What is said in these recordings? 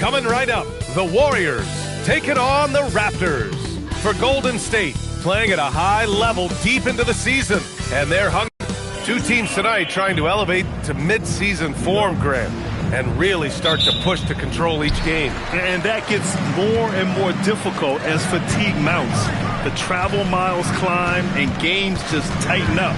Coming right up, the Warriors taking on the Raptors. For Golden State, playing at a high level deep into the season, and they're hungry. Two teams tonight trying to elevate to mid-season form, Grant, and really start to push to control each game. And that gets more and more difficult as fatigue mounts. The travel miles climb and games just tighten up.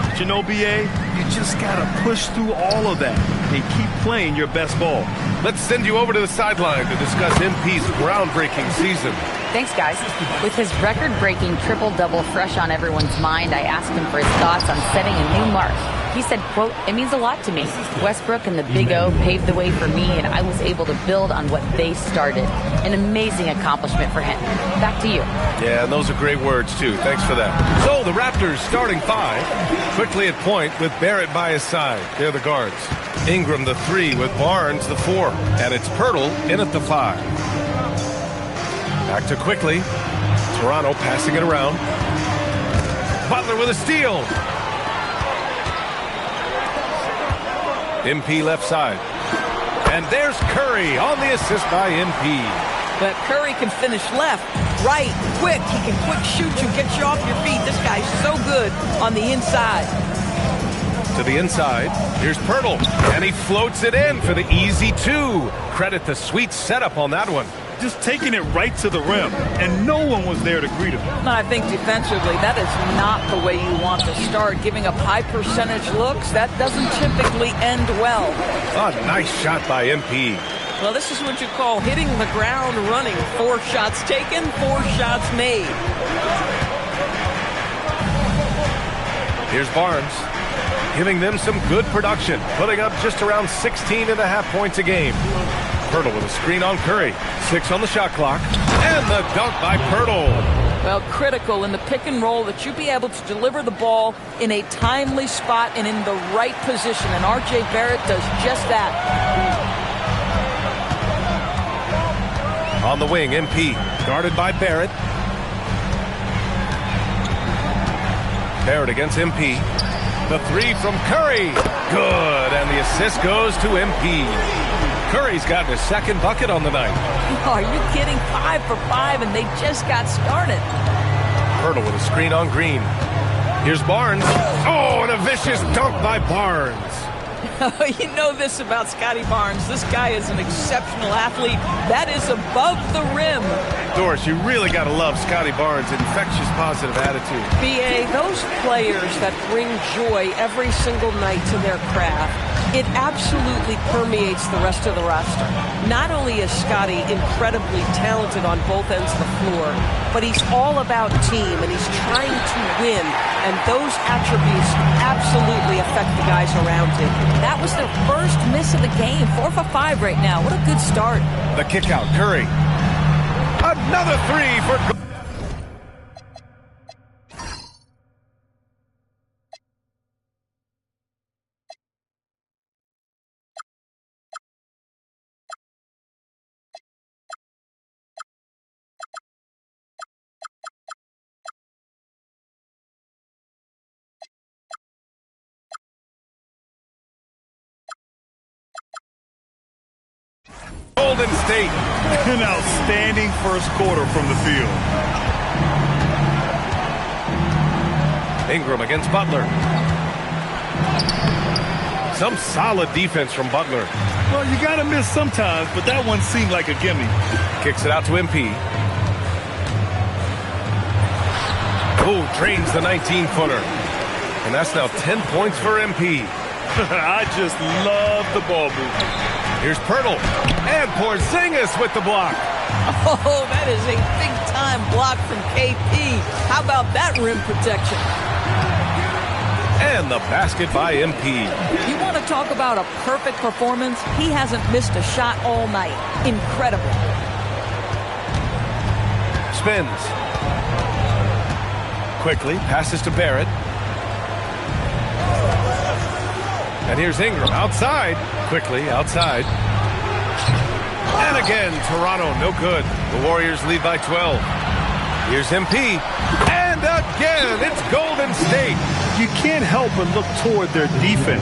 But you know, BA, you just got to push through all of that and keep playing your best ball. Let's send you over to the sideline to discuss MP's groundbreaking season. Thanks, guys. With his record-breaking triple-double fresh on everyone's mind, I asked him for his thoughts on setting a new mark. He said, quote, "It means a lot to me. Westbrook and the Big O paved the way for me, and I was able to build on what they started. An amazing accomplishment for him." Back to you. Yeah, and those are great words, too. Thanks for that. So, the Raptors starting five. Quickly at point with Barrett by his side. They're the guards. Ingram the 3 with Barnes the 4. And it's Pirtle in at the 5. Back to Quickly. Toronto passing it around. Butler with a steal. MP left side. And there's Curry on the assist by MP. But Curry can finish left, right, quick. He can quick shoot you, get you off your feet. This guy's so good on the inside. To the inside, here's Pirtle, and he floats it in for the easy 2. Credit the sweet setup on that one. Just taking it right to the rim, and no one was there to greet him. And I think defensively, that is not the way you want to start. Giving up high percentage looks, that doesn't typically end well. A nice shot by MP. Well, this is what you call hitting the ground running. 4 shots taken, 4 shots made. Here's Barnes, giving them some good production, putting up just around 16.5 points a game. Pirtle with a screen on Curry. 6 on the shot clock. And the dunk by Pirtle. Well, critical in the pick and roll that you be able to deliver the ball in a timely spot and in the right position. And R.J. Barrett does just that. On the wing, MP, guarded by Barrett. Barrett against MP. The 3 from Curry. Good, and the assist goes to MP. Curry's gotten his second bucket on the night. Are you kidding? 5 for 5, and they just got started. Pirtle with a screen on Green. Here's Barnes. Oh, and a vicious dunk by Barnes. You know this about Scotty Barnes. This guy is an exceptional athlete. That is above the rim. Doris, you really got to love Scotty Barnes' infectious positive attitude. B.A., those players that bring joy every single night to their craft, it absolutely permeates the rest of the roster. Not only is Scotty incredibly talented on both ends of the floor, but he's all about team, and he's trying to win. And those attributes absolutely affect the guys around him. That was their first miss of the game. 4 for 5 right now. What a good start. The kick out, Curry. Another 3 for... Golden State. An outstanding first quarter from the field. Ingram against Butler. Some solid defense from Butler. Well, you got to miss sometimes, but that one seemed like a gimme. Kicks it out to MP. Oh, drains the 19-footer. And that's now 10 points for MP. I just love the ball movement. Here's Pirtle. And Porzingis with the block. Oh, that is a big-time block from KP. How about that rim protection? And the basket by MP. You want to talk about a perfect performance? He hasn't missed a shot all night. Incredible. Spins. Quickly, passes to Barrett. And here's Ingram outside. Quickly, outside. And again, Toronto, no good. The Warriors lead by 12. Here's MP. And again, it's Golden State. You can't help but look toward their defense.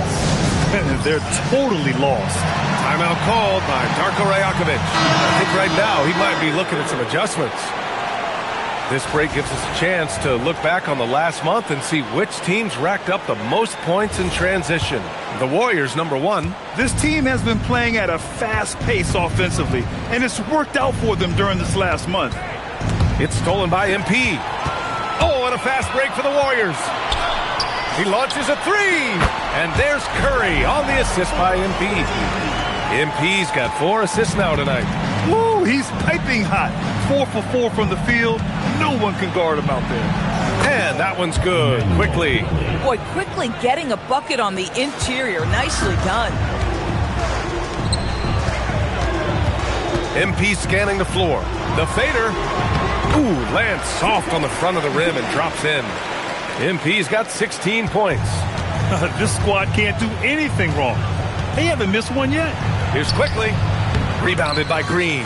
They're totally lost. Timeout called by Darko Rajakovic. I think right now he might be looking at some adjustments. This break gives us a chance to look back on the last month and see which teams racked up the most points in transition. The Warriors, number one. This team has been playing at a fast pace offensively, and it's worked out for them during this last month. It's stolen by MP. Oh, and a fast break for the Warriors. He launches a three, and there's Curry on the assist by MP. MP's got 4 assists now tonight. Woo, he's piping hot. 4 for 4 from the field. No one can guard him out there. And that one's good. Quickly. Boy, quickly getting a bucket on the interior. Nicely done. MP scanning the floor. The fader. Ooh, lands soft on the front of the rim and drops in. MP's got 16 points. This squad can't do anything wrong. They haven't missed one yet. Here's Quickly. Rebounded by Green.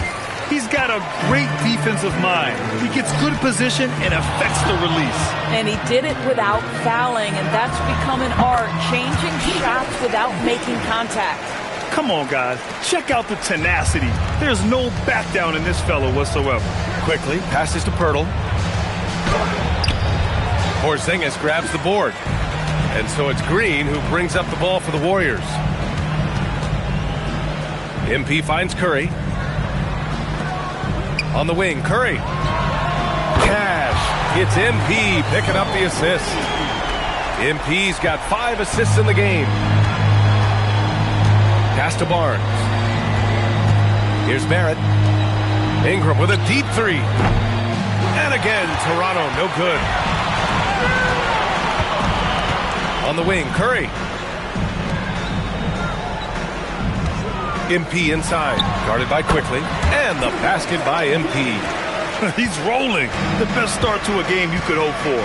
He's got a great defensive mind. He gets good position and affects the release. And he did it without fouling, and that's become an art, changing shots without making contact. Come on, guys. Check out the tenacity. There's no back down in this fellow whatsoever. Quickly passes to Pirtle. Porzingis grabs the board. And so it's Green who brings up the ball for the Warriors. MP finds Curry. On the wing, Curry. Cash. It's MP picking up the assist. MP's got 5 assists in the game. Pass to Barnes. Here's Barrett. Ingram with a deep three. And again, Toronto, no good. On the wing, Curry. MP inside, guarded by Quickly, and the basket by MP. He's rolling. The best start to a game you could hope for.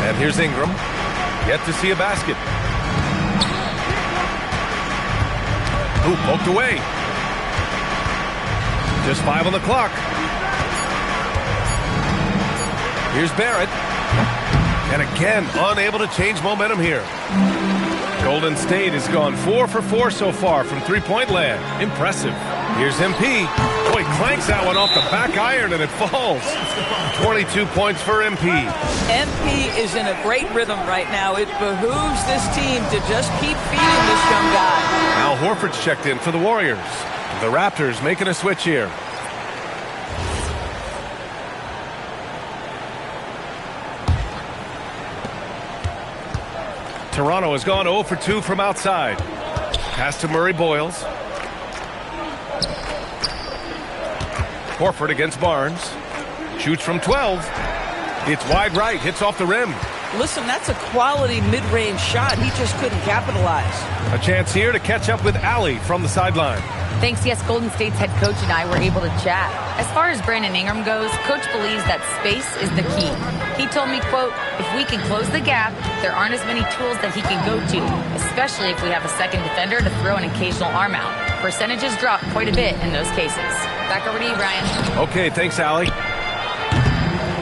And here's Ingram. Yet to see a basket. Ooh, poked away. Just 5 on the clock. Here's Barrett. And again, unable to change momentum here. Golden State has gone 4 for 4 so far from three-point land. Impressive. Here's MP. Boy, clanks that one off the back iron and it falls. 22 points for MP. MP is in a great rhythm right now. It behooves this team to just keep feeding this young guy. Al Horford's checked in for the Warriors. The Raptors making a switch here. Toronto has gone 0 for 2 from outside. Pass to Murray Boyles. Horford against Barnes. Shoots from 12. It's wide right. Hits off the rim. Listen, that's a quality mid-range shot. He just couldn't capitalize. A chance here to catch up with Allie from the sideline. Thanks, yes, Golden State's head coach and I were able to chat. As far as Brandon Ingram goes, coach believes that space is the key. He told me, quote, if we can close the gap, there aren't as many tools that he can go to, especially if we have a second defender to throw an occasional arm out. Percentages drop quite a bit in those cases. Back over to you, Brian. Okay, thanks, Allie.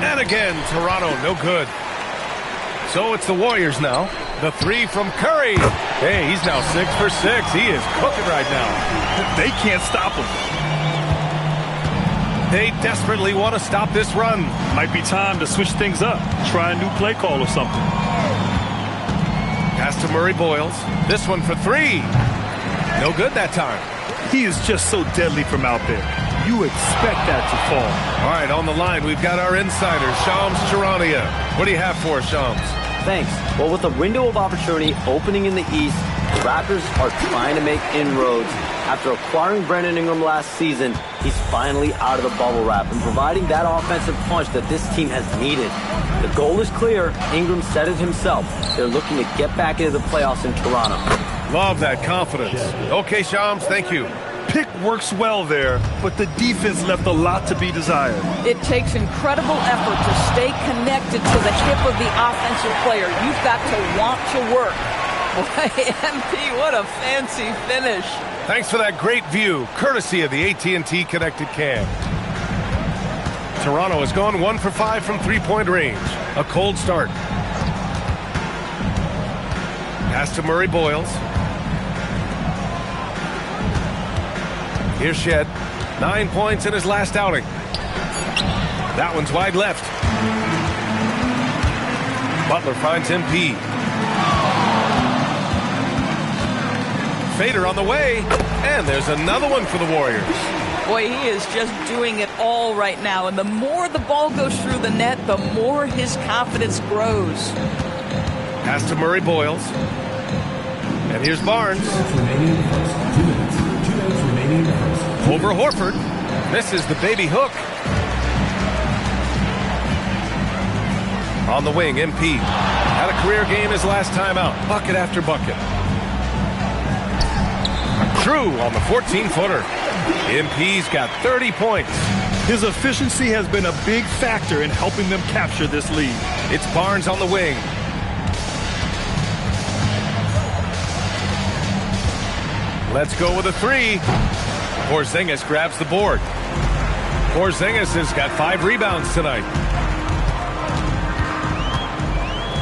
And again, Toronto, no good. So it's the Warriors now. The three from Curry. Hey, he's now 6 for 6. He is cooking right now. They can't stop him. They desperately want to stop this run. Might be time to switch things up. Try a new play call or something. Pass to Murray Boyles. This one for 3. No good that time. He is just so deadly from out there. You expect that to fall. All right, on the line, we've got our insider, Shams Charania. What do you have for us, Shams? Thanks. Well, with a window of opportunity opening in the East, the Raptors are trying to make inroads. After acquiring Brandon Ingram last season, he's finally out of the bubble wrap and providing that offensive punch that this team has needed. The goal is clear. Ingram said it himself. They're looking to get back into the playoffs in Toronto. Love that confidence. Okay, Shams, thank you. Pick works well there, but the defense left a lot to be desired. It takes incredible effort to stay connected to the hip of the offensive player. You've got to want to work. Boy, MP, what a fancy finish. Thanks for that great view, courtesy of the AT&T Connected Cam. Toronto has gone 1 for 5 from three-point range. A cold start. Pass to Murray Boyles. Here's Shed. 9 points in his last outing. That one's wide left. Butler finds MP. Fader on the way. And there's another one for the Warriors. Boy, he is just doing it all right now. And the more the ball goes through the net, the more his confidence grows. Pass to Murray Boyles. And here's Barnes. Over Horford. Misses the baby hook. On the wing, MP. Had a career game his last time out. Bucket after bucket. Drew on the 14-footer. MP's got 30 points. His efficiency has been a big factor in helping them capture this lead. It's Barnes on the wing. Let's go with a three. Porzingis grabs the board. Porzingis has got 5 rebounds tonight.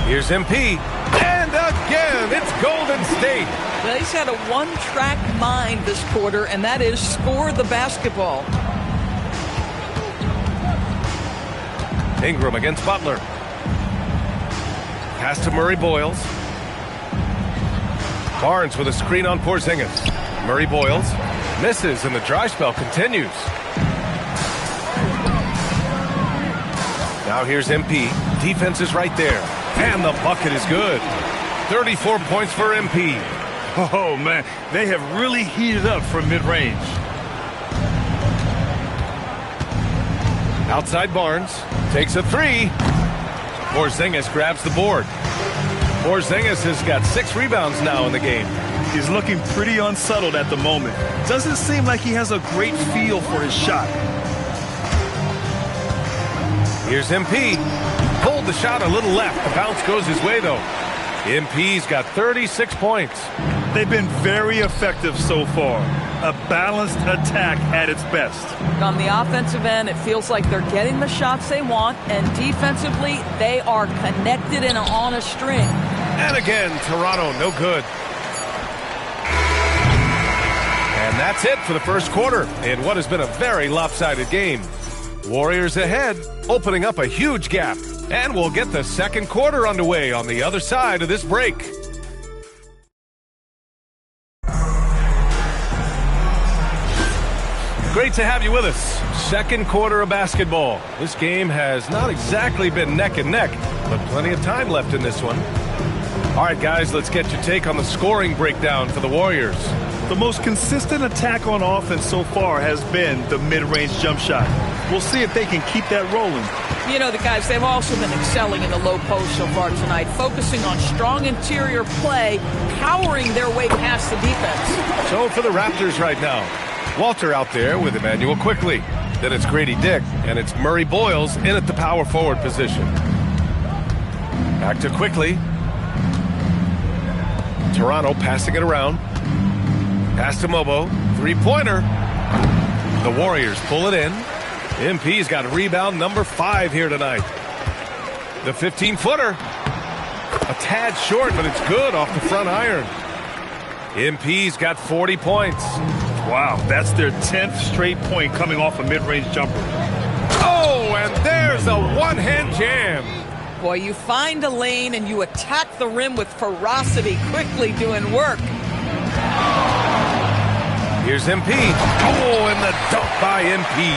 Here's MP. And again, it's Golden State. Well, he's had a one-track mind this quarter, and that is score the basketball. Ingram against Butler. Pass to Murray Boyles. Barnes with a screen on Porzingis. Murray Boyles misses, and the dry spell continues. Now here's MP. Defense is right there. And the bucket is good. 34 points for MP. Oh, man, they have really heated up from mid-range. Outside Barnes. Takes a three. Porzingis grabs the board. Porzingis has got 6 rebounds now in the game. He's looking pretty unsettled at the moment. Doesn't seem like he has a great feel for his shot. Here's MP. Pulled the shot a little left. The bounce goes his way, though. MP's got 36 points. They've been very effective so far. A balanced attack at its best. On the offensive end, it feels like they're getting the shots they want, and defensively, they are connected and on a string. And again, Toronto, no good. And that's it for the first quarter in what has been a very lopsided game. Warriors ahead, opening up a huge gap. And we'll get the second quarter underway on the other side of this break. Great to have you with us. Second quarter of basketball. This game has not exactly been neck and neck, but plenty of time left in this one. All right, guys, let's get your take on the scoring breakdown for the Warriors. The most consistent attack on offense so far has been the mid-range jump shot. We'll see if they can keep that rolling. You know, the guys, they've also been excelling in the low post so far tonight, focusing on strong interior play, powering their way past the defense. So for the Raptors right now, Walter out there with Emmanuel Quickly. Then it's Grady Dick, and it's Murray Boyles in at the power forward position. Back to Quickly. Toronto passing it around. Pass to Mobo. Three-pointer. The Warriors pull it in. MP's got rebound number 5 here tonight. The 15-footer. A tad short, but it's good off the front iron. MP's got 40 points. Wow, that's their 10th straight point coming off a mid-range jumper. Oh, and there's a one-hand jam. Boy, you find a lane and you attack the rim with ferocity, quickly doing work. Here's MP. Oh, and the dunk by MP.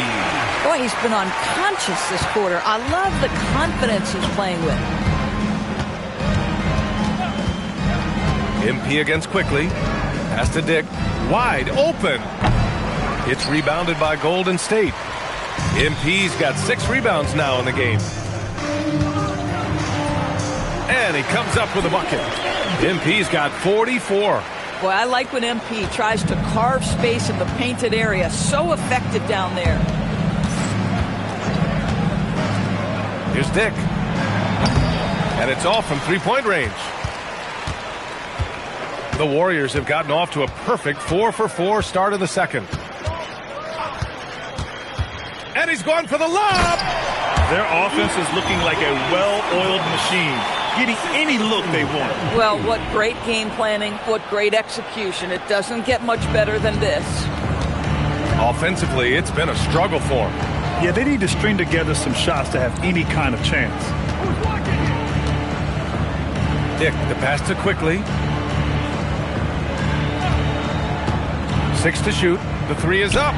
Boy, he's been unconscious this quarter. I love the confidence he's playing with. MP against Quickly. Pass to Dick. Wide open. It's rebounded by Golden State. MP's got 6 rebounds now in the game. And he comes up with a bucket. MP's got 44. Boy, I like when MP tries to carve space in the painted area. So effective down there. Here's Dick. And it's off from three-point range. The Warriors have gotten off to a perfect 4-for-4 start of the second. And he's going for the lob. Their offense is looking like a well-oiled machine. getting any look they want. Well, what great game planning, what great execution. It doesn't get much better than this. Offensively, it's been a struggle for him. Yeah, they need to string together some shots to have any kind of chance. Dick, the pass to Quickly. 6 to shoot. The 3 is up.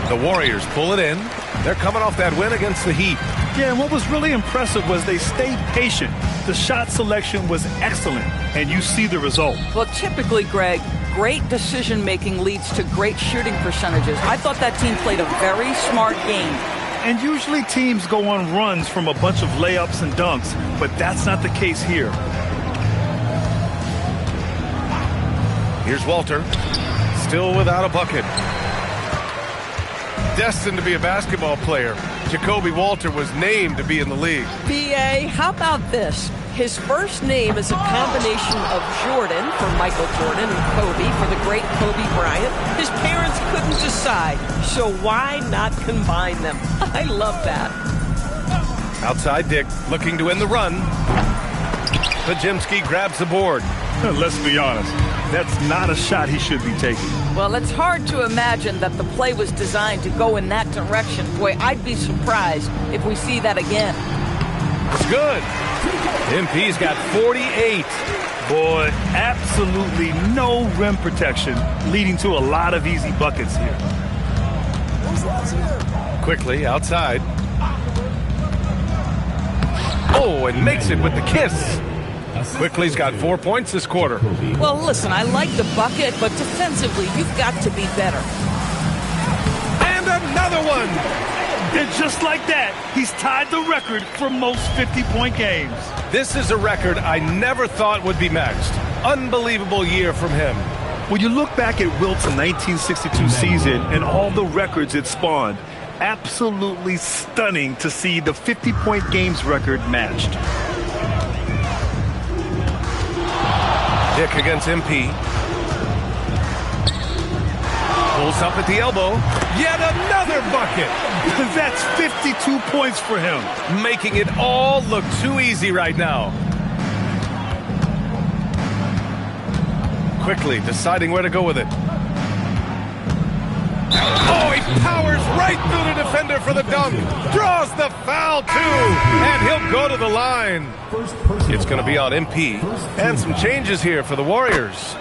The Warriors pull it in. They're coming off that win against the Heat. Yeah, and what was really impressive was they stayed patient. The shot selection was excellent, and you see the result. Well, typically, Greg, great decision-making leads to great shooting percentages. I thought that team played a very smart game. And usually teams go on runs from a bunch of layups and dunks, but that's not the case here. Here's Walter, still without a bucket. Destined to be a basketball player, Jacoby Walter was named to be in the league. B.A., how about this? His first name is a combination of Jordan for Michael Jordan and Kobe for the great Kobe Bryant. His parents couldn't decide, so why not combine them? I love that. Outside Dick, looking to win the run. Pajemski grabs the board. Let's be honest, that's not a shot he should be taking. Well, it's hard to imagine that the play was designed to go in that direction. Boy, I'd be surprised if we see that again. It's good. MP's got 48. Boy, absolutely no rim protection, leading to a lot of easy buckets here. Quickly outside. Oh, and makes it with the kiss. Quickly's got 4 points this quarter. Well, listen, I like the bucket, but defensively, you've got to be better. And another one. And just like that, he's tied the record for most 50-point games. This is a record I never thought would be matched. Unbelievable year from him. When you look back at Wilt's 1962 season and all the records it spawned, absolutely stunning to see the 50-point games record matched. Dick against MP. Pulls up at the elbow. Yet another bucket. That's 52 points for him. Making it all look too easy right now. Quickly deciding where to go with it. Oh, he powers right through the defender for the dunk. Draws the foul, too. And he'll go to the line. It's going to be on MP. And some changes here for the Warriors.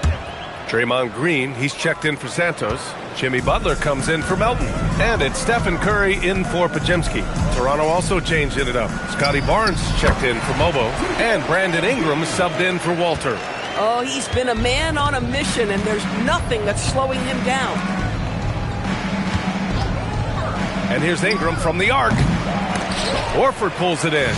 Draymond Green, he's checked in for Santos. Jimmy Butler comes in for Melton. And it's Stephen Curry in for Pajemski. Toronto also changed it up. Scotty Barnes checked in for Mobo. And Brandon Ingram subbed in for Walter. Oh, he's been a man on a mission, and there's nothing that's slowing him down. And here's Ingram from the arc. Horford pulls it in.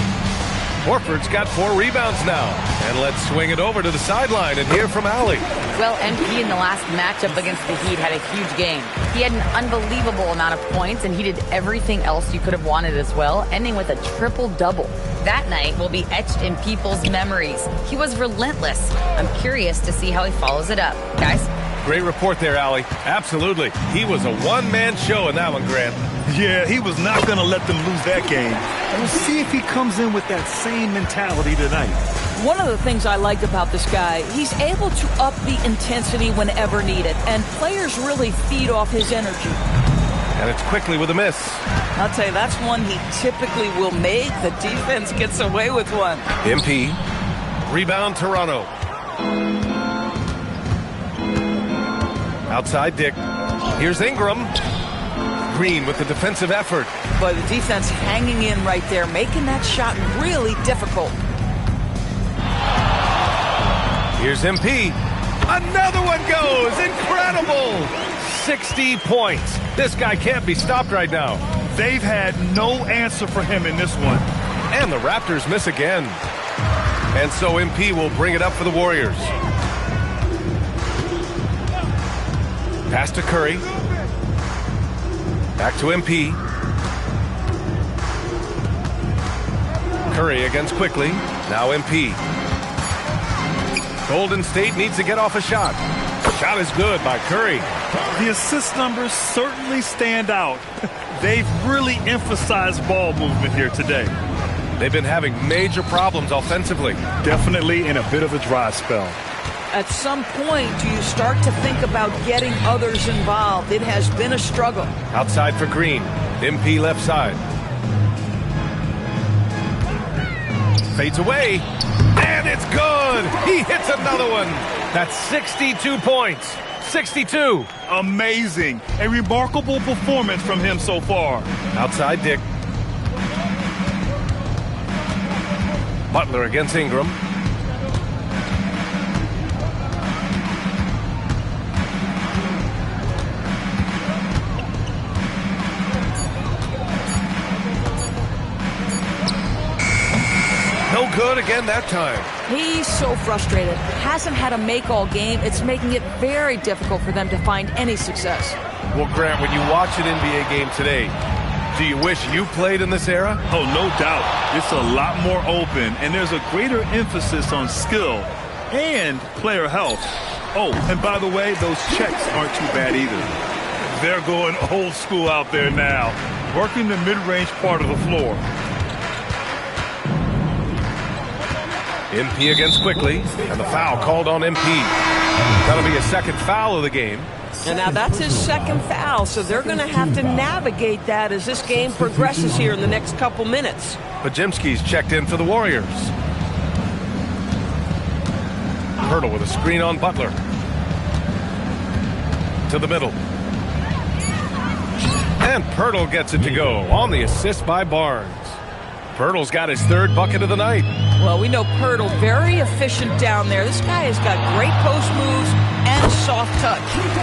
Horford's got 4 rebounds now. And let's swing it over to the sideline and hear from Allie. Well, MP in the last matchup against the Heat had a huge game. He had an unbelievable amount of points, and he did everything else you could have wanted as well, ending with a triple-double. That night will be etched in people's memories. He was relentless. I'm curious to see how he follows it up. Guys? Great report there, Allie. Absolutely. He was a one-man show in that one, Grant. Yeah, he was not going to let them lose that game. We'll see if he comes in with that same mentality tonight. One of the things I like about this guy, he's able to up the intensity whenever needed, and players really feed off his energy. And it's Quickly with a miss. I'll tell you, that's one he typically will make. The defense gets away with one. MP. Rebound, Toronto. Outside Dick. Here's Ingram. Green with the defensive effort. But the defense hanging in right there, making that shot really difficult. Here's MP. Another one goes. Incredible. 60 points. This guy can't be stopped right now. They've had no answer for him in this one. And the Raptors miss again. And so MP will bring it up for the Warriors. Pass to Curry. Back to MP. Curry against Quickly. Now MP. Golden State needs to get off a shot. Shot is good by Curry. The assist numbers certainly stand out. They've really emphasized ball movement here today. They've been having major problems offensively. Definitely in a bit of a dry spell. At some point, do you start to think about getting others involved? It has been a struggle. Outside for Green. MP left side. Fades away. And it's good. He hits another one. That's 62 points. 62. Amazing. A remarkable performance from him so far. Outside Dick. Butler against Ingram. No good again that time. He's so frustrated. Hasn't had a make all game. It's making it very difficult for them to find any success. Well, Grant, when you watch an NBA game today, do you wish you played in this era? Oh, no doubt. It's a lot more open, and there's a greater emphasis on skill and player health. Oh, and by the way, those checks aren't too bad either. They're going old school out there now, working the mid-range part of the floor. MP against Quickly, and the foul called on MP. That'll be a second foul of the game. And now that's his second foul, so they're going to have to navigate that as this game progresses here in the next couple minutes. Pajemski's checked in for the Warriors. Hurdle with a screen on Butler. To the middle. And Pirtle gets it to go on the assist by Barnes. Pirtle's got his third bucket of the night. Well, we know Pirtle, very efficient down there. This guy has got great post moves and soft touch.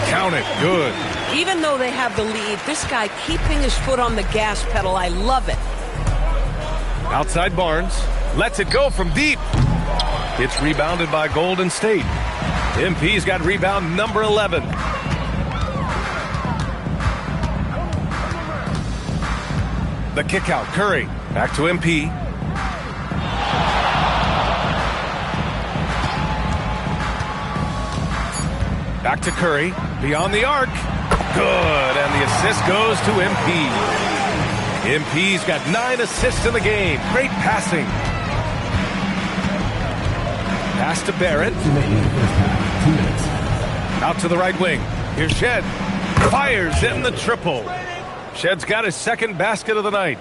Count it. Good. Even though they have the lead, this guy keeping his foot on the gas pedal, I love it. Outside Barnes. Lets it go from deep. It's rebounded by Golden State. MP's got rebound number 11. The kick out. Curry. Back to MP. Back to Curry. Beyond the arc. Good. And the assist goes to MP. MP's got 9 assists in the game. Great passing. Pass to Barrett. Out to the right wing. Here's Shed. Fires in the triple. Shed's got his second basket of the night.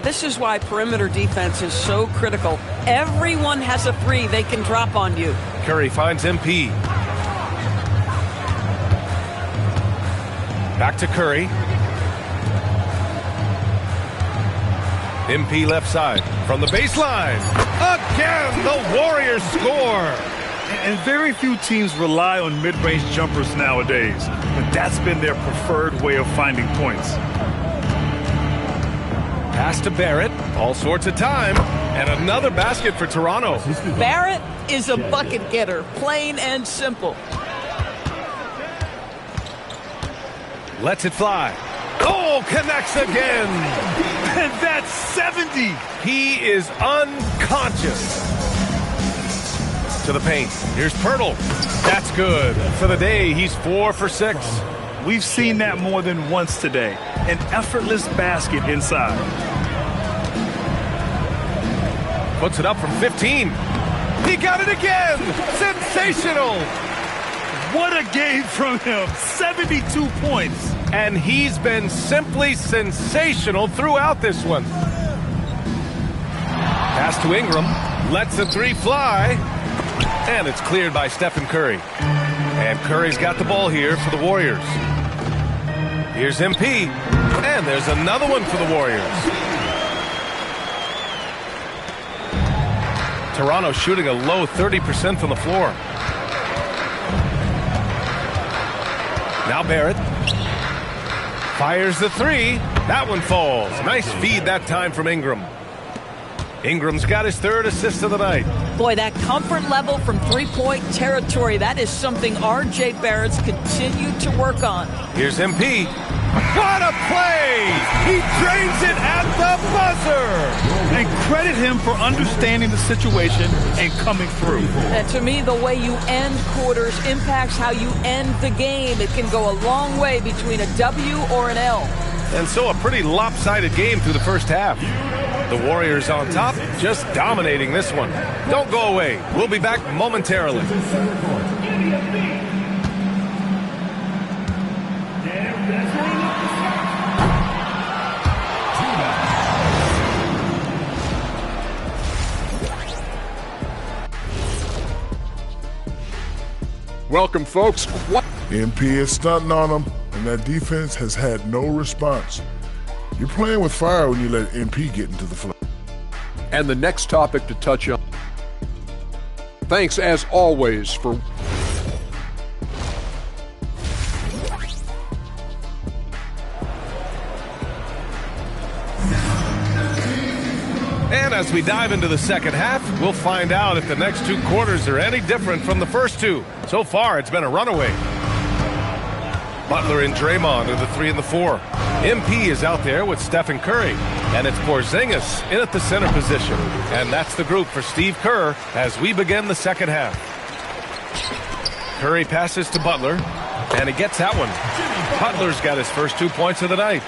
This is why perimeter defense is so critical. Everyone has a three they can drop on you. Curry finds MP. Back to Curry. MP left side. From the baseline. Again, the Warriors score. And very few teams rely on mid-range jumpers nowadays, but that's been their preferred way of finding points. Pass to Barrett. All sorts of time. And another basket for Toronto. Barrett is a bucket getter, plain and simple. Lets it fly. Oh, connects again. And that's 70. He is unconscious. To the paint. Here's Pirtle. That's good. For the day, he's 4 for 6. We've seen that more than once today. An effortless basket inside. Puts it up from 15. He got it again. Sensational. What a game from him. 72 points. And he's been simply sensational throughout this one. Pass to Ingram. Lets the three fly. And it's cleared by Stephen Curry. And Curry's got the ball here for the Warriors. Here's MP. And there's another one for the Warriors. Toronto shooting a low 30% from the floor. Now Barrett. Fires the three. That one falls. Nice feed that time from Ingram. Ingram's got his third assist of the night. Boy, that comfort level from three-point territory, that is something R.J. Barrett's continued to work on. Here's MP. What a play! He drains it at the buzzer! And credit him for understanding the situation and coming through. And to me, the way you end quarters impacts how you end the game. It can go a long way between a W or an L. And so a pretty lopsided game through the first half. The Warriors on top, just dominating this one. Don't go away. We'll be back momentarily. Welcome, folks. MP is stunting on them, and that defense has had no response. You're playing with fire when you let MP get into the fray. And the next topic to touch on. Thanks, as always, for... And as we dive into the second half, we'll find out if the next 2 quarters are any different from the first 2. So far, it's been a runaway. Butler and Draymond are the 3 and the 4. MP is out there with Stephen Curry. And it's Porzingis in at the center position. And that's the group for Steve Kerr as we begin the second half. Curry passes to Butler, and he gets that one. Butler's got his first 2 points of the night.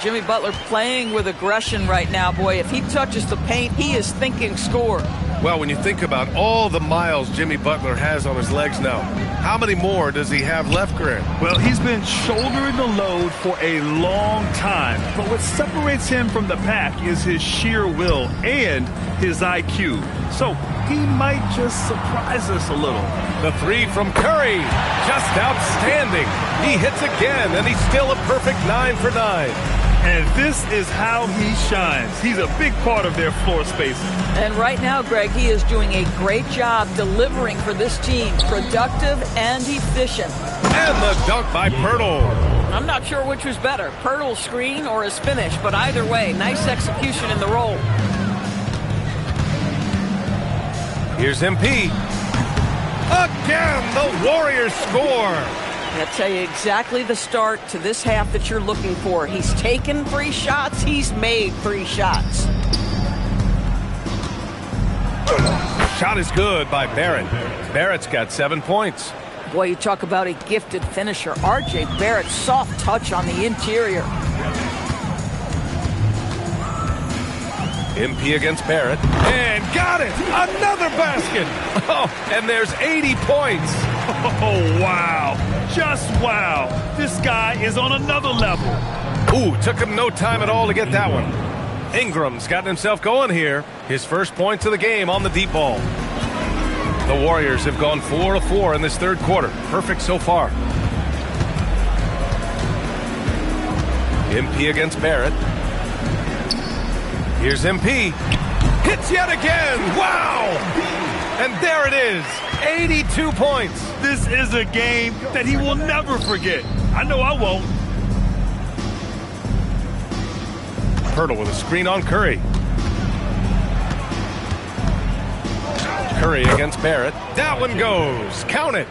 Jimmy Butler playing with aggression right now, boy. If he touches the paint, he is thinking score. Well, when you think about all the miles Jimmy Butler has on his legs now, how many more does he have left, Grant? Well, he's been shouldering the load for a long time. But what separates him from the pack is his sheer will and his IQ. So he might just surprise us a little. The 3 from Curry, just outstanding. He hits again, and he's still a perfect 9 for 9. And this is how he shines. He's a big part of their floor space. And right now, Greg, he is doing a great job delivering for this team. Productive and efficient. And the dunk by Pirtle. I'm not sure which was better, Pirtle's screen or his finish, but either way, nice execution in the roll. Here's MP. Again, the Warriors score. I'll tell you exactly the start to this half that you're looking for. He's taken 3 shots. He's made 3 shots. Shot is good by Barrett. Barrett's got 7 points. Boy, you talk about a gifted finisher. R.J. Barrett, soft touch on the interior. MP against Barrett. And got it! Another basket! Oh, and there's 80 points. Oh, wow. Just wow. This guy is on another level. Ooh, took him no time at all to get that one. Ingram's gotten himself going here. His first points of the game on the deep ball. The Warriors have gone 4 of 4 in this third quarter. Perfect so far. MP against Barrett. Here's MP. Hits yet again. Wow! And there it is. 82 points. This is a game that he will never forget. I know I won't. Pirtle with a screen on Curry. Curry against Barrett. That one goes. Count it.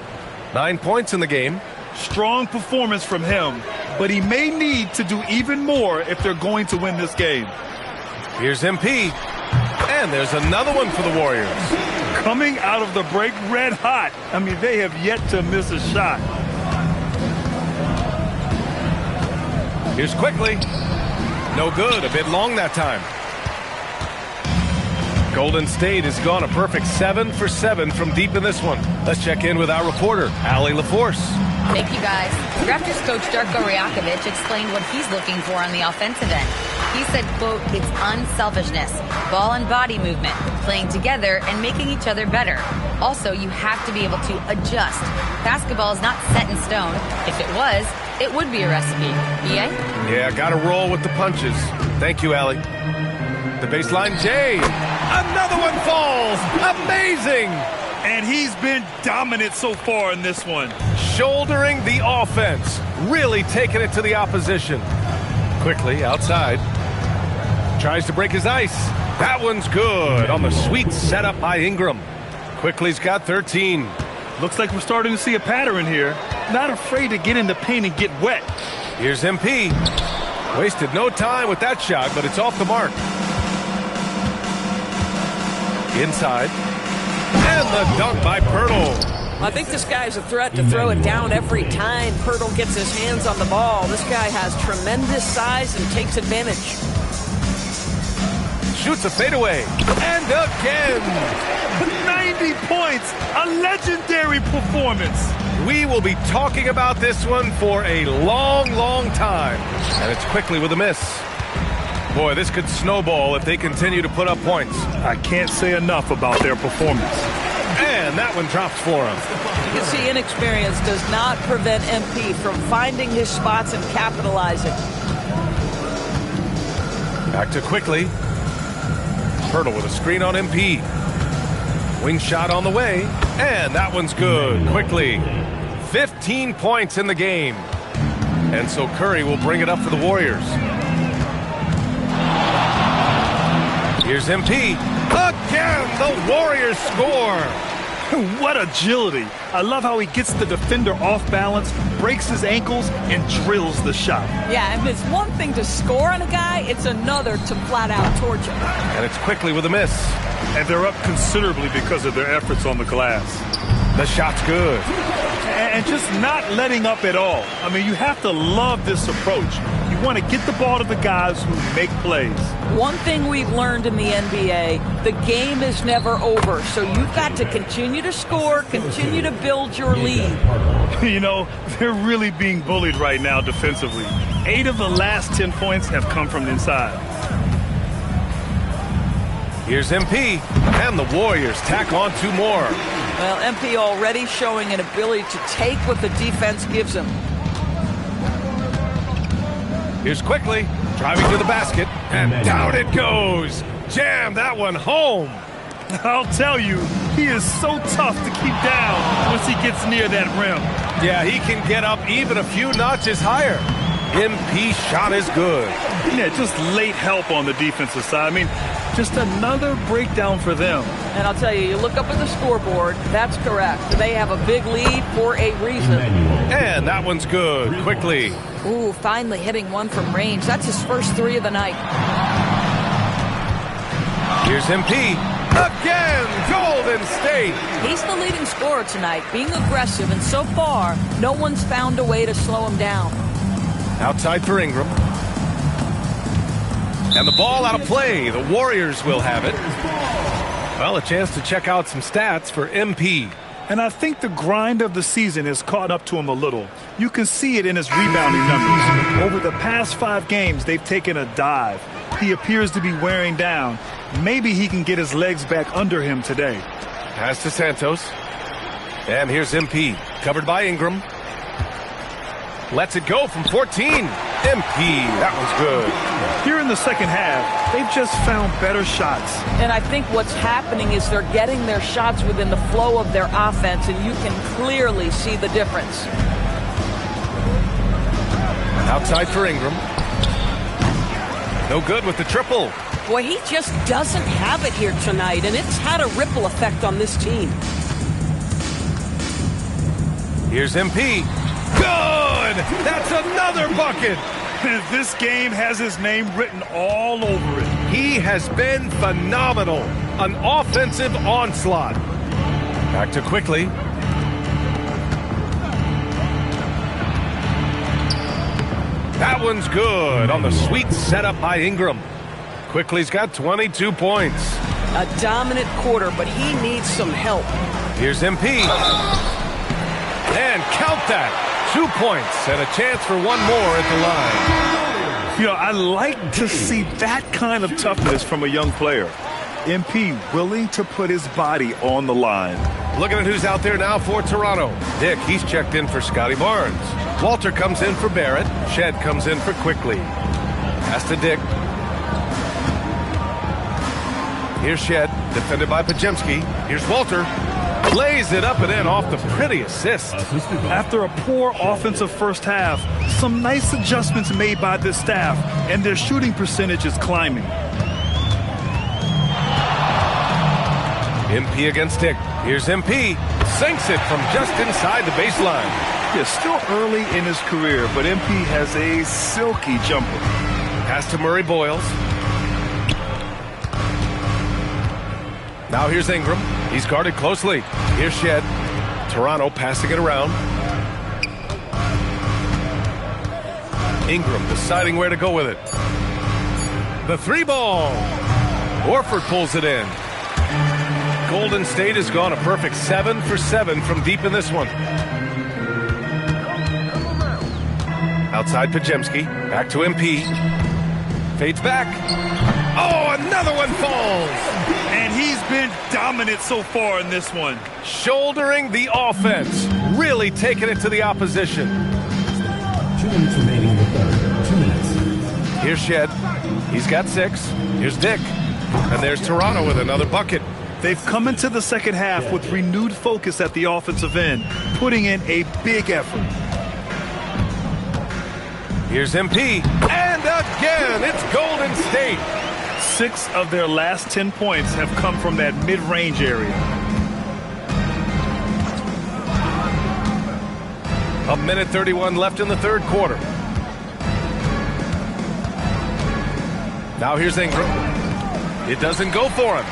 9 points in the game. Strong performance from him, but he may need to do even more if they're going to win this game. Here's MP. And there's another one for the Warriors. Coming out of the break red hot. I mean, they have yet to miss a shot. Here's Quickly. No good. A bit long that time. Golden State has gone a perfect 7 for 7 from deep in this one. Let's check in with our reporter, Allie LaForce. Thank you, guys. Raptors coach Darko Rajakovic explained what he's looking for on the offensive end. He said, quote, it's unselfishness, ball and body movement, playing together and making each other better. Also, you have to be able to adjust. Basketball is not set in stone. If it was, it would be a recipe. EA? Yeah, got to roll with the punches. Thank you, Allie. The baseline, Jay. Another one falls. Amazing. And he's been dominant so far in this one. Shouldering the offense. Really taking it to the opposition. Quickly outside. Tries to break his ice. That one's good on the sweet setup by Ingram. Quickly's got 13. Looks like we're starting to see a pattern here. Not afraid to get in the paint and get wet. Here's MP. Wasted no time with that shot, but it's off the mark. Inside. And the dunk by Pirtle. I think this guy's a threat to throw it down every time Pirtle gets his hands on the ball. This guy has tremendous size and takes advantage. shoots a fadeaway. And again. 90 points. A legendary performance. We will be talking about this one for a long, long time. And it's quickly with a miss. Boy, this could snowball if they continue to put up points. I can't say enough about their performance. And that one drops for him. You can see inexperience does not prevent MP from finding his spots and capitalizing. Back to quickly. Hurdle with a screen on MP. Wing shot on the way. And that one's good. Quickly. 15 points in the game. And so Curry will bring it up for the Warriors. Here's MP. Again, the Warriors score. What agility. I love how he gets the defender off balance, breaks his ankles, and drills the shot. Yeah, and it's one thing to score on a guy, it's another to flat out torture. And it's quickly with a miss. And they're up considerably because of their efforts on the glass. The shot's good. And just not letting up at all. I mean, you have to love this approach. You want to get the ball to the guys who make plays. One thing we've learned in the NBA, the game is never over. So you've got to continue to score, continue to build your lead. You know, they're really being bullied right now defensively. 8 of the last 10 points have come from the inside. Here's MP, and the Warriors tack on 2 more. Well, MP already showing an ability to take what the defense gives him. Here's quickly, driving to the basket, and down it goes. Jam that one home. I'll tell you, he is so tough to keep down once he gets near that rim. Yeah, he can get up even a few notches higher. MP shot is good. Yeah, just late help on the defensive side. I mean, just another breakdown for them. And I'll tell you look up at the scoreboard, that's correct. They have a big lead for a reason. And that one's good, quickly. Ooh, finally hitting one from range. That's his first 3 of the night. Here's MP. Again, Golden State. He's the leading scorer tonight, being aggressive, and so far, no one's found a way to slow him down. Outside for Ingram. And the ball out of play. The Warriors will have it. Well, a chance to check out some stats for MP. And I think the grind of the season has caught up to him a little. You can see it in his rebounding numbers. Over the past 5 games, they've taken a dive. He appears to be wearing down. Maybe he can get his legs back under him today. Pass to Santos. And here's MP, covered by Ingram. Lets it go from 14. MP, that one's good. Here in the second half, they've just found better shots. And I think what's happening is they're getting their shots within the flow of their offense, and you can clearly see the difference. Outside for Ingram. No good with the triple. Boy, he just doesn't have it here tonight, and it's had a ripple effect on this team. Here's MP. Good! That's another bucket! This game has his name written all over it. He has been phenomenal. An offensive onslaught. Back to quickly. That one's good on the sweet setup by Ingram. Quickly's got 22 points. A dominant quarter, but he needs some help. Here's MP. And count that. 2 points and a chance for 1 more at the line. You know, I like to see that kind of toughness from a young player. MP willing to put his body on the line. Looking at who's out there now for Toronto. Dick, he's checked in for Scotty Barnes. Walter comes in for Barrett. Shed comes in for Quickly. Pass to Dick. Here's Shed, defended by Pajemski. Here's Walter. Lays it up and in off the pretty assist. After a poor offensive first half, some nice adjustments made by this staff, and their shooting percentage is climbing. MP against Dick. Here's MP. Sinks it from just inside the baseline. Yeah, still early in his career, but MP has a silky jumper. Pass to Murray Boyles. Now here's Ingram. He's guarded closely. Here's Shed. Toronto passing it around. Ingram deciding where to go with it. The 3 ball. Horford pulls it in. Golden State has gone a perfect 7 for 7 from deep in this one. Outside Pajemski. Back to MP. Fades back. Oh, another one falls. And he's been dominant so far in this one. Shouldering the offense. Really taking it to the opposition. 2 minutes remaining in the third. 2 minutes. Here's Shed. He's got 6. Here's Dick. And there's Toronto with another bucket. They've come into the second half with renewed focus at the offensive end, putting in a big effort. Here's MP. And again, it's Golden State. 6 of their last 10 points have come from that mid-range area. A minute 31 left in the third quarter. Now here's Ingram. It doesn't go for him.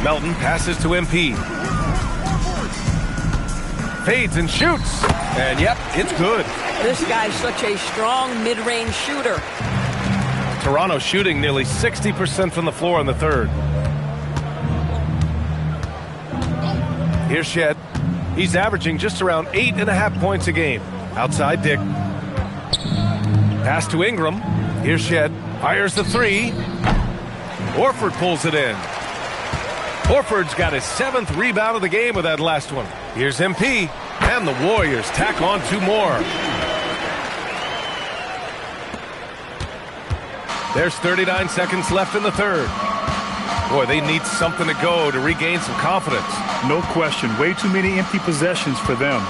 Melton passes to MP. Fades and shoots. And yep, it's good. This guy's such a strong mid-range shooter. Toronto shooting nearly 60% from the floor in the third. Here's Shed. He's averaging just around 8.5 points a game. Outside Dick. Pass to Ingram. Here's Shed. Fires the 3. Horford pulls it in. Horford's got his 7th rebound of the game with that last one. Here's MP. And the Warriors tack on 2 more. There's 39 seconds left in the third. Boy, they need something to go to regain some confidence. No question. Way too many empty possessions for them.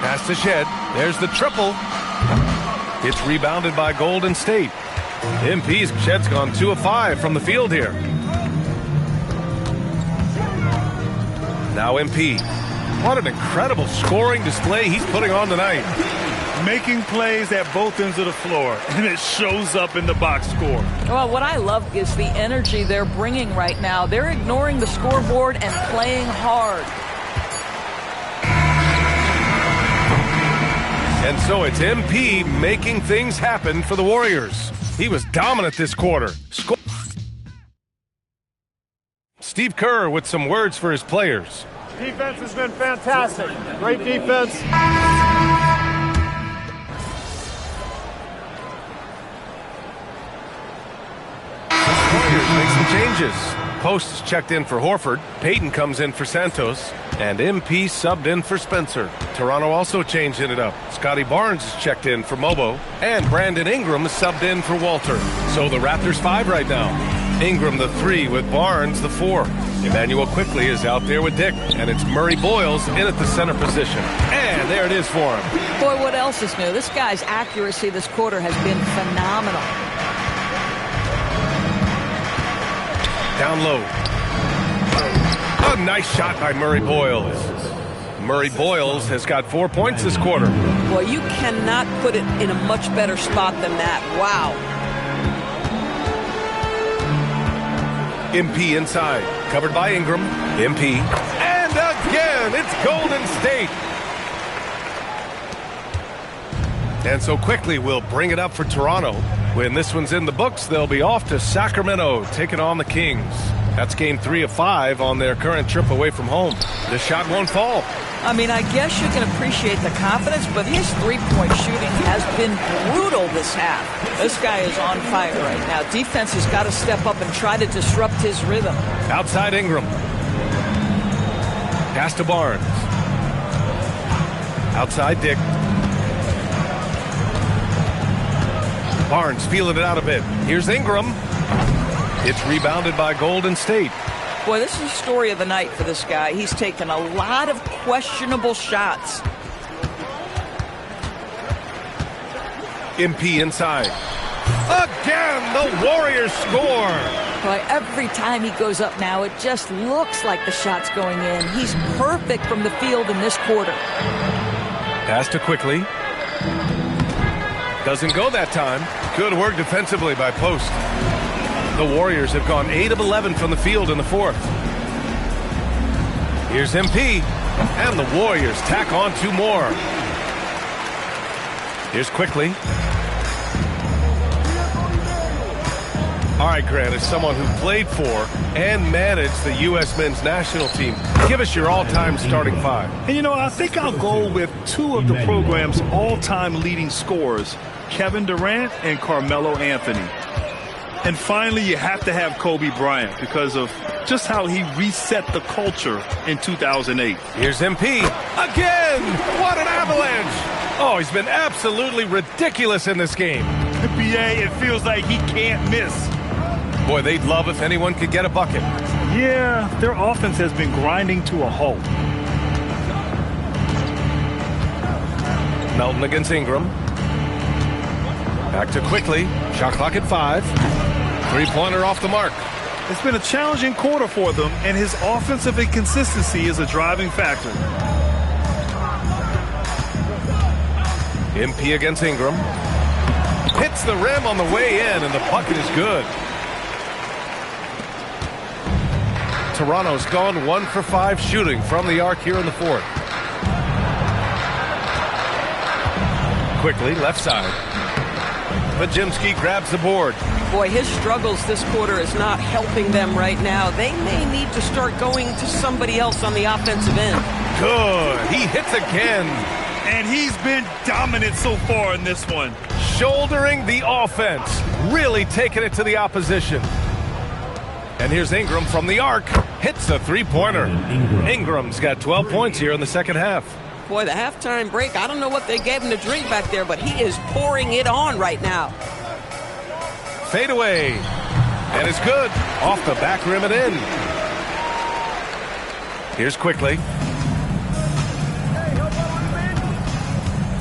Pass to Shed. There's the triple. It's rebounded by Golden State. MP's Shed's gone 2 of 5 from the field here. Now MP. What an incredible scoring display he's putting on tonight. Making plays at both ends of the floor, and it shows up in the box score. Well, what I love is the energy they're bringing right now. They're ignoring the scoreboard and playing hard. And so it's MP making things happen for the Warriors. He was dominant this quarter. Steve Kerr with some words for his players. Defense has been fantastic. Great defense. Warriors make some changes. Post is checked in for Horford. Payton comes in for Santos. And MP subbed in for Spencer. Toronto also changed it up. Scotty Barnes is checked in for Mobo. And Brandon Ingram is subbed in for Walter. So the Raptors 5 right now. Ingram the 3 with Barnes the 4. Emmanuel Quickley is out there with Dick. And it's Murray Boyles in at the center position. And there it is for him. Boy, what else is new? This guy's accuracy this quarter has been phenomenal. Down low. A nice shot by Murray Boyles. Murray Boyles has got 4 points this quarter. Boy, you cannot put it in a much better spot than that. Wow. MP inside. Covered by Ingram. MP. And again, it's Golden State. And so quickly we'll bring it up for Toronto. When this one's in the books, they'll be off to Sacramento, taking on the Kings. That's game 3 of 5 on their current trip away from home. The shot won't fall. I mean, I guess you can appreciate the confidence, but his three-point shooting has been brutal this half. This guy is on fire right now. Defense has got to step up and try to disrupt his rhythm. Outside Ingram. Pass to Barnes. Outside Dick. Barnes feeling it out a bit. Here's Ingram. It's rebounded by Golden State. Boy, this is the story of the night for this guy. He's taken a lot of questionable shots. MP inside. Again, the Warriors score. Boy, every time he goes up now, it just looks like the shot's going in. He's perfect from the field in this quarter. Pass to Quickley. Doesn't go that time. Good work defensively by Post. The Warriors have gone 8 of 11 from the field in the fourth. Here's MP. And the Warriors tack on 2 more. Here's Quickley. All right, Grant, as someone who played for and managed the U.S. men's national team, give us your all-time starting five. And, you know, I think I'll go with two of the program's all-time leading scorers, Kevin Durant and Carmelo Anthony. And finally, you have to have Kobe Bryant because of just how he reset the culture in 2008. Here's MP again. What an avalanche. Oh, he's been absolutely ridiculous in this game. BA, it feels like he can't miss. Boy, they'd love if anyone could get a bucket. Yeah, their offense has been grinding to a halt. Melton against Ingram. Back to quickly. Shot clock at 5. Three-pointer off the mark. It's been a challenging quarter for them, and his offensive inconsistency is a driving factor. MP against Ingram. Hits the rim on the way in, and the bucket is good. Toronto's gone 1 for 5 shooting from the arc here in the fourth. Quickly, left side. Pajimski grabs the board. Boy, his struggles this quarter is not helping them right now. They may need to start going to somebody else on the offensive end. Good. He hits again. And he's been dominant so far in this one. Shouldering the offense. Really taking it to the opposition. And here's Ingram from the arc. Hits a three-pointer. Ingram's got 12 points here in the second half. Boy, the halftime break, I don't know what they gave him to drink back there, but he is pouring it on right now. Fade away. And it's good. Off the back rim and in. Here's quickly.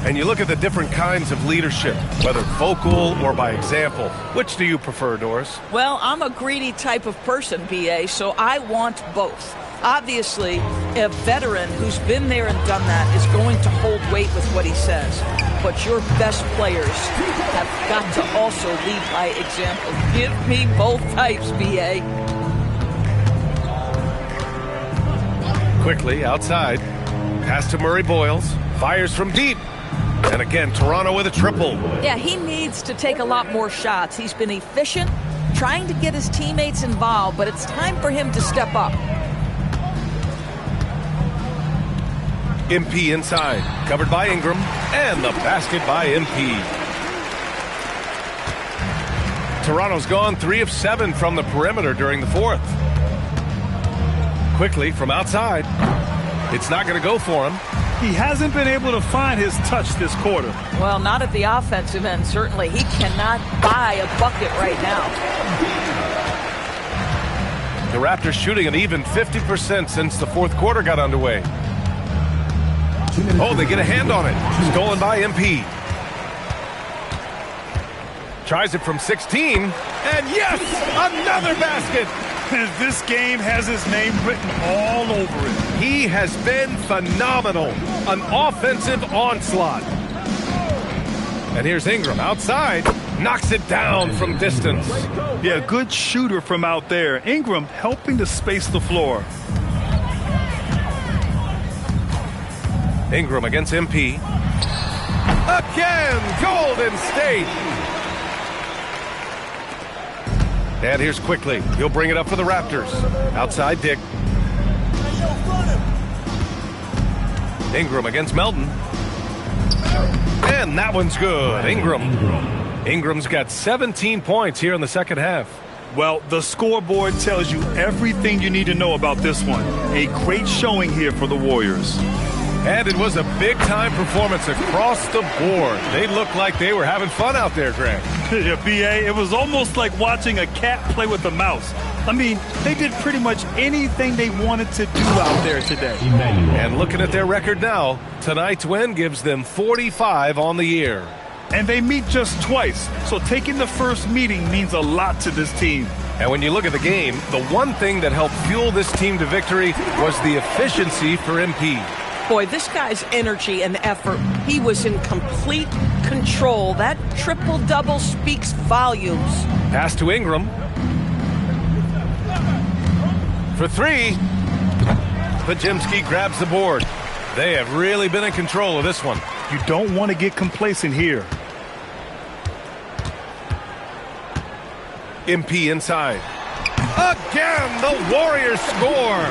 And you look at the different kinds of leadership, whether vocal or by example. Which do you prefer, Doris? Well, I'm a greedy type of person, BA, so I want both. Obviously, a veteran who's been there and done that is going to hold weight with what he says. But your best players have got to also lead by example. Give me both types, BA. Quickly, outside. Pass to Murray Boyles. Fires from deep. And again, Toronto with a triple. Yeah, he needs to take a lot more shots. He's been efficient, trying to get his teammates involved, but it's time for him to step up. MP inside, covered by Ingram, and the basket by MP. Toronto's gone 3 of 7 from the perimeter during the fourth. Quickly from outside. It's not going to go for him. He hasn't been able to find his touch this quarter. Well, not at the offensive end, certainly. He cannot buy a bucket right now. The Raptors shooting an even 50% since the fourth quarter got underway. Oh, they get a hand on it. Stolen by MP. Tries it from 16. And yes, another basket. This game has his name written all over it. He has been phenomenal. An offensive onslaught. And here's Ingram outside. Knocks it down from distance. Yeah, good shooter from out there. Ingram helping to space the floor. Ingram against MP. Again, Golden State. And here's quickly. He'll bring it up for the Raptors. Outside Dick. Ingram against Melton. And that one's good. Ingram. Ingram's got 17 points here in the second half. Well, the scoreboard tells you everything you need to know about this one. A great showing here for the Warriors. And it was a big-time performance across the board. They looked like they were having fun out there, Grant. Yeah, BA, it was almost like watching a cat play with a mouse. I mean, they did pretty much anything they wanted to do out there today. And looking at their record now, tonight's win gives them 45 on the year. And they meet just twice, so taking the first meeting means a lot to this team. And when you look at the game, the one thing that helped fuel this team to victory was the efficiency for MP. Boy, this guy's energy and effort, he was in complete control. That triple-double speaks volumes. Pass to Ingram. For 3. Pajimski grabs the board. They have really been in control of this one. You don't want to get complacent here. MP inside. Again, the Warriors score.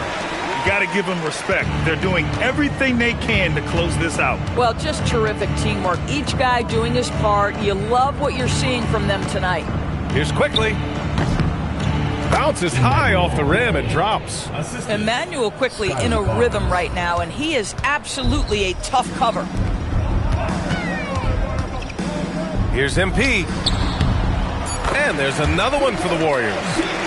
You got to give them respect. They're doing everything they can to close this out. Well, just terrific teamwork. Each guy doing his part. You love what you're seeing from them tonight. Here's Quickly. Bounces high off the rim and drops. Emmanuel Quickly in a rhythm right now, and he is absolutely a tough cover. Here's MP. And there's another one for the Warriors.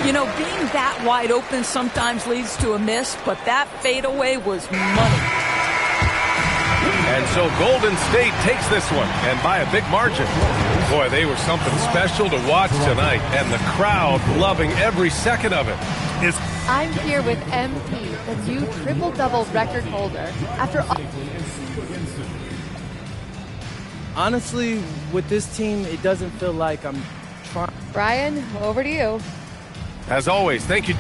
You know, being that wide open sometimes leads to a miss, but that fadeaway was money. And so Golden State takes this one, and by a big margin. Boy, they were something special to watch tonight, and the crowd loving every second of it. I'm here with MP, the new triple-double record holder. After all... Honestly, with this team, it doesn't feel like I'm trying. Brian, over to you. As always, thank you.